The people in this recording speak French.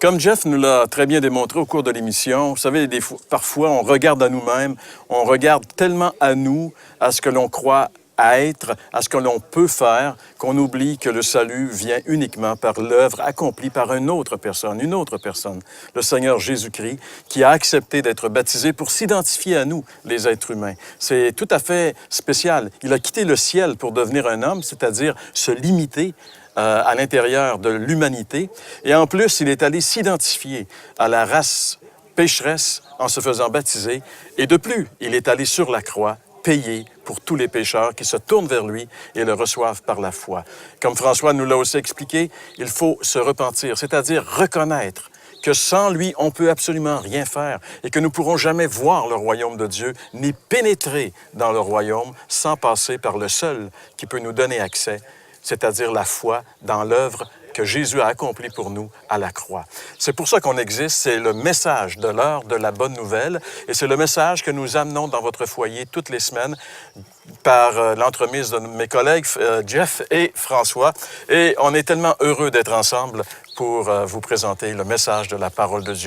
Comme Jeff nous l'a très bien démontré au cours de l'émission, vous savez, parfois on regarde à nous-mêmes, on regarde tellement à nous, à ce que l'on croit à être, à ce que l'on peut faire, qu'on oublie que le salut vient uniquement par l'œuvre accomplie par une autre personne, le Seigneur Jésus-Christ, qui a accepté d'être baptisé pour s'identifier à nous, les êtres humains. C'est tout à fait spécial. Il a quitté le ciel pour devenir un homme, c'est-à-dire se limiter à l'intérieur de l'humanité. Et en plus, il est allé s'identifier à la race pécheresse en se faisant baptiser. Et de plus, il est allé sur la croix payer pour tous les pécheurs qui se tournent vers lui et le reçoivent par la foi. Comme François nous l'a aussi expliqué, il faut se repentir, c'est-à-dire reconnaître que sans lui, on ne peut absolument rien faire et que nous ne pourrons jamais voir le royaume de Dieu ni pénétrer dans le royaume sans passer par le seul qui peut nous donner accès, c'est-à-dire la foi dans l'œuvre que Jésus a accompli pour nous à la croix. C'est pour ça qu'on existe, c'est le message de l'heure de la bonne nouvelle et c'est le message que nous amenons dans votre foyer toutes les semaines par l'entremise de mes collègues Jeff et François. Et on est tellement heureux d'être ensemble pour vous présenter le message de la parole de Dieu.